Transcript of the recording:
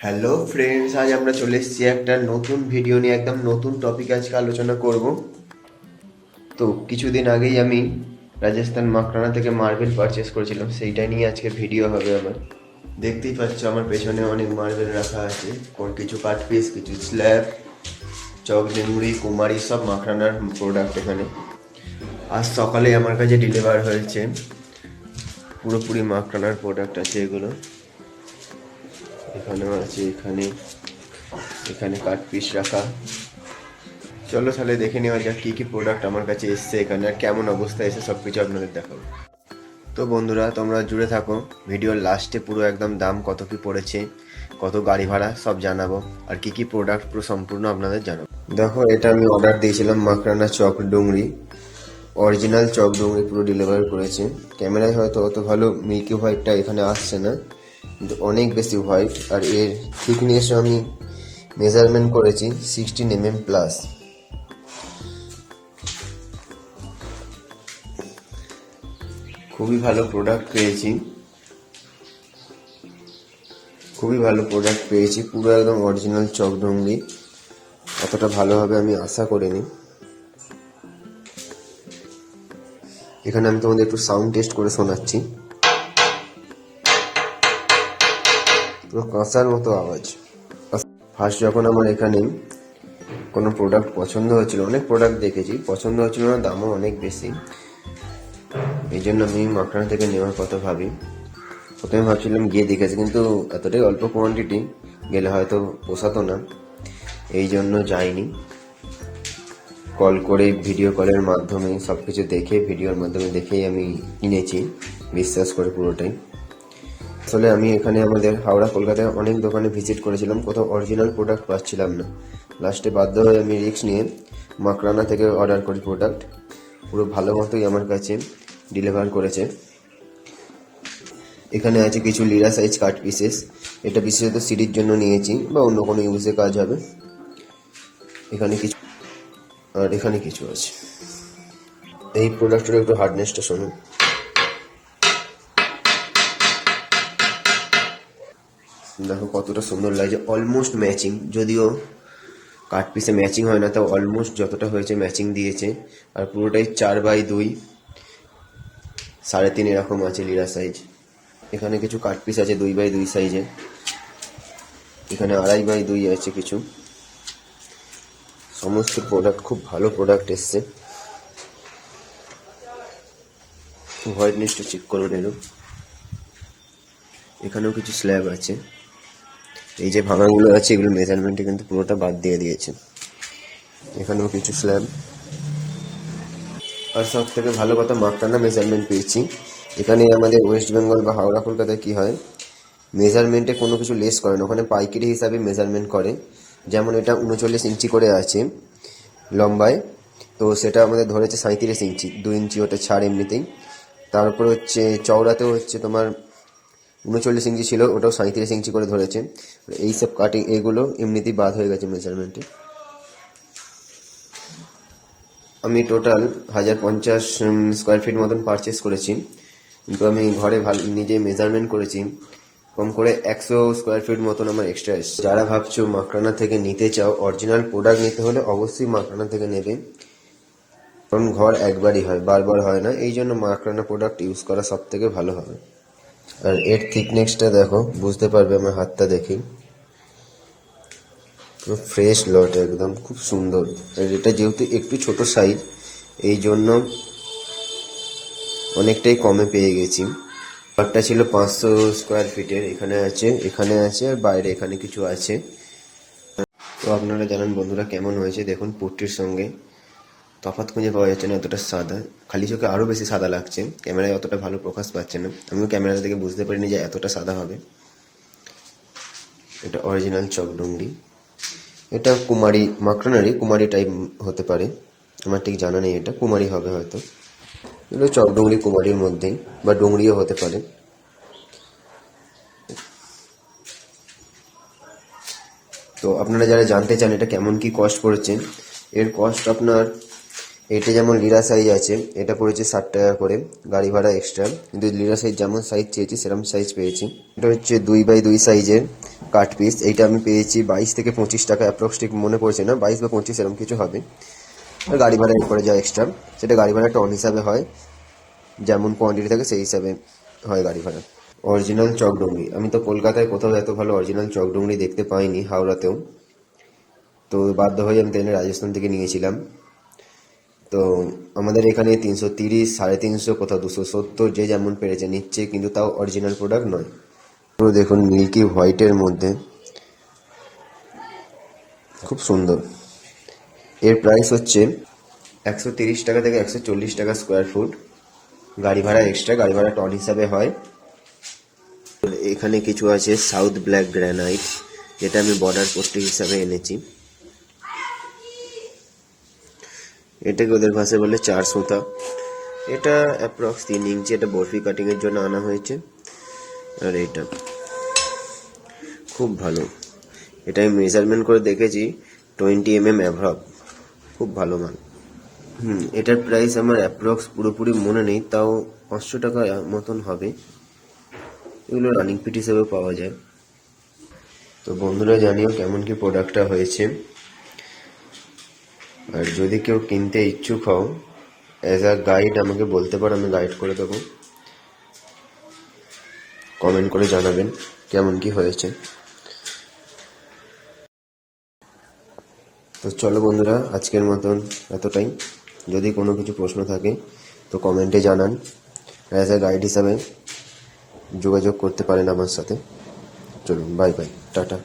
Hello friends, আজ আমরা চলে এসেছি একটা নতুন ভিডিও নিয়ে। একদম নতুন টপিক আজকে আলোচনা করব। তো কিছুদিন আগেই আমি রাজস্থান মাকরানা থেকে মার্বেল পারচেস করেছিলাম, সেইটা নিয়ে আজকে ভিডিও হবে আমার। দেখতেই পাচ্ছ আমার পেছনে অনেক মার্বেল রাখা আছে, কোন কিছু কাঠ পিস, কিছু স্ল্যাব, চক ডেমুড়ি, কুমারি, সব মাকরানার প্রোডাক্ট এখানে। আজ সকালে আমার কাছে ডেলিভার হয়েছে, পুরোপুরি মাকরানার প্রোডাক্ট আছে এগুলো। এখানেও আছে, এখানে এখানে কাট পিস রাখা। চলো তাহলে দেখে নেওয়া যাক কী কী প্রোডাক্ট আমার কাছে এসছে এখানে, আর কেমন অবস্থা এসে সব কিছু আপনাদের দেখাবো। তো বন্ধুরা, তোমরা জুড়ে থাকো, ভিডিওর লাস্টে পুরো একদম দাম কত কি পড়েছে, কত গাড়ি ভাড়া সব জানাবো, আর কি কি প্রোডাক্ট পুরো সম্পূর্ণ আপনাদের জানাবো। দেখো, এটা আমি অর্ডার দিয়েছিলাম মাকরানা চক ডুংরি, অরিজিনাল চক ডুংরি পুরো ডেলিভারি করেছে। ক্যামেরায় হয়তো অত ভালো মিল্কি হোয়াইটটা এখানে আসছে না, কিন্তু অনেক বেশি হোয়াইট। আর এর থিকনেস আমি মেজারমেন্ট করেছি 16 mm প্লাস। খুবই ভালো প্রোডাক্ট পেয়েছি, পুরো একদম অরিজিনাল চক ডুংরি। অতটা ভালো হবে আমি আশা করিনি। এখানে আমি তোমাদের একটু সাউন্ড টেস্ট করে শোনাচ্ছি, পুরো কাঁসার মতো আওয়াজ। ফার্স্ট যখন আমার এখানে কোনো প্রোডাক্ট পছন্দ হচ্ছিল, অনেক প্রোডাক্ট দেখেছি, পছন্দ হচ্ছিল না, দামও অনেক বেশি, এই জন্য আমি মাকরানা থেকে নেওয়ার কথা ভাবি। প্রথমে ভাবছিলাম গিয়ে দেখেছি, কিন্তু এতটাই অল্প কোয়ান্টিটি, গেলে হয়তো পোষাতো না, এই জন্য যাইনি। কল করে ভিডিও কলের মাধ্যমে সব কিছু দেখে, ভিডিওর মাধ্যমে দেখেই আমি কিনেছি, বিশ্বাস করে পুরোটাই। আসলে আমি এখানে আমাদের হাওড়া কলকাতায় অনেক দোকানে ভিজিট করেছিলাম, কোথাও অরিজিনাল প্রোডাক্ট পাচ্ছিলাম না। লাস্টে বাধ্য হয়ে আমি রিস্ক নিয়ে মাকরানা থেকে অর্ডার করি প্রোডাক্ট। পুরো ভালো মতোই আমার কাছে ডেলিভার করেছে। এখানে আছে কিছু লিরা সাইজ কাট পিসেস, এটা বিশেষত সিডির জন্য নিয়েছি বা অন্য কোনো ইউজে কাজ হবে। এখানে কিছু, আর এখানে কিছু আছে। এই প্রোডাক্টের একটু হার্ডনেসটা শুনুন। দেখো কতটা সুন্দর লাগছে, অলমোস্ট ম্যাচিং, যদিও কাট পিসে ম্যাচিং হয় না, তাও অলমোস্ট যতটা হয়েছে ম্যাচিং দিয়েছে। আর পুরোটাই 4x2, 3.5 এরকম আছে লিরা সাইজ। এখানে কিছু কাট পিস আছে 2x2 সাইজে, এখানে 2.5x2 আছে কিছু। সমস্ত প্রোডাক্ট খুব ভালো প্রোডাক্ট এসছে। হোয়াইটনেসটা চেক করবেন এরকম। এখানেও কিছু স্ল্যাব আছে, এই যে ভাঙাগুলো আছে এগুলো মেজারমেন্টে কিন্তু পুরোটা বাদ দিয়ে দিয়েছে। এখানেও কিছু স্ল্যাব। আর সব থেকে ভালো কথা, মাকরানা মেজারমেন্ট পেয়েছি। এখানে আমাদের ওয়েস্ট বেঙ্গল বা হাওড়া কলকাতায় কি হয়, মেজারমেন্টে কোনো কিছু লেস করে না, ওখানে পাইকারি হিসাবে মেজারমেন্ট করে। যেমন এটা 39 ইঞ্চি করে আছে লম্বায়, তো সেটা আমাদের ধরেছে 37 ইঞ্চি, 2 ইঞ্চি ওটা ছাড় এমনিতেই। তারপর হচ্ছে চওড়াতেও হচ্ছে তোমার 39 ইঞ্চি ছিল, ওটাও 37 ইঞ্চি করে ধরেছে। এইসব কাটিং এগুলো এমনিতেই বাদ হয়ে গেছে মেজারমেন্টে। আমি টোটাল 1050 স্কোয়ার ফিট মতন পারচেস করেছি, কিন্তু আমি ঘরে ভালো নিজে মেজারমেন্ট করেছি, কম করে 100 স্কোয়ার ফিট মতন আমার এক্সট্রা এসছে। যারা ভাবছো মাকরানা থেকে নিতে চাও, অরিজিনাল প্রোডাক্ট নিতে হলে অবশ্যই মাকরানা থেকে নেবে, কারণ ঘর একবারই হয়, বারবার হয় না, এই জন্য মাকরানা প্রোডাক্ট ইউজ করা সব থেকে ভালো হবে। আর এর থিকনেসটা দেখো, বুঝতে পারবে আমার হাতটা দেখেই, পুরো ফ্রেশ লট একদম, খুব সুন্দর। আর এটা যেহেতু একটু ছোট সাইজ, এই জন্য অনেকটাই কমে পেয়ে গেছি। ঘরটা ছিল 500 স্কোয়ার ফিটের, এখানে আছে আর বাইরে এখানে কিছু আছে। তো আপনারা জানান বন্ধুরা কেমন হয়েছে। দেখুন পুট্টির সঙ্গে তফাৎ খুঁজে পাওয়া যাচ্ছে না, এতটা সাদা, খালি চোখে আরও বেশি সাদা লাগছে, ক্যামেরায় অতটা ভালো প্রকাশ পাচ্ছে না। আমিও ক্যামেরা থেকে বুঝতে পারিনি যে এতটা সাদা হবে। এটা অরিজিনাল চকডুংরি, এটা কুমারী, মাকরানারই কুমারী টাইপ হতে পারে, আমার ঠিক জানা নেই, এটা কুমারী হবে হয়তো, এগুলো চকডুংরি কুমারীর মধ্যেই, বা ডুংরিও হতে পারে। তো আপনারা যারা জানতে চান এটা কেমন কি কস্ট পড়েছে, এর কস্ট আপনার, এটা যেমন লিরা সাইজ আছে, এটা পড়েছে 60 টাকা করে, গাড়ি ভাড়া এক্সট্রা, কিন্তু লিরা সাইজ যেমন সাইজ চেয়েছি সেরকম সাইজ পেয়েছি। এটা হচ্ছে 2x2 সাইজের, কাট পিস। এইটা আমি পেয়েছি 22 থেকে 25 টাকা অ্যাপ্রক্স, ঠিক মনে পড়ছে না, 22 বা 25 এরকম কিছু হবে। আর গাড়ি ভাড়া এর পরে যায় এক্সট্রা, সেটা গাড়ি ভাড়া টন হিসাবে হয়, যেমন কোয়ান্টিটি থাকে সেই হিসাবে হয় গাড়ি ভাড়া। অরিজিনাল চকডঙ্গি, আমি তো কলকাতায় কোথাও এত ভালো অরিজিনাল চকডঙ্গি দেখতে পাইনি, হাওড়াতেও। তো বাধ্য হয়ে আমি ট্রেনে রাজস্থান থেকে নিয়েছিলাম। তো আমাদের এখানে 330, 350, কোথাও 270, যে যেমন পেরেছে নিচ্ছে, কিন্তু তাও অরিজিনাল প্রোডাক্ট নয়। তো দেখুন মিল্কি হোয়াইটের মধ্যে খুব সুন্দর। এর প্রাইস হচ্ছে 130 টাকা থেকে 140 টাকা স্কোয়ার ফুট, গাড়ি ভাড়া এক্সট্রা, গাড়ি ভাড়া টন হিসাবে হয়। এখানে কিছু আছে সাউথ ব্ল্যাক গ্রানাইট, যেটা আমি বর্ডার পোস্টিং হিসাবে এনেছি। এটাকে ওদের ভাষায় বলে 4 সুতা। এটা অ্যাপ্রক্স 3 ইঞ্চি, এটা বরফি কাটিংয়ের জন্য আনা হয়েছে। আর এটা খুব ভালো, এটা আমি মেজারমেন্ট করে দেখেছি, 20 mm অ্যাভ্রব, খুব ভালো মাল। এটার প্রাইস আমার অ্যাপ্রক্স পুরোপুরি মনে নেই, তাও 500 টাকা মতন হবে। এগুলো রানিং পিট হিসেবে পাওয়া যায়। তো বন্ধুরা জানিও কেমন কি প্রোডাক্টটা হয়েছে। আর যদি কেউ কিনতে ইচ্ছুক হও, অ্যাজ আ গাইড আমাকে বলতে পারো, আমি গাইড করে দেবো। কমেন্ট করে জানাবেন কেমন কি হয়েছে। তো চলো বন্ধুরা, আজকের মতন এতটাই। যদি কোনো কিছু প্রশ্ন থাকে তো কমেন্টে জানান, অ্যাজ আ গাইড হিসাবে যোগাযোগ করতে পারেন আমার সাথে। চলুন, বাই বাই, টাটা।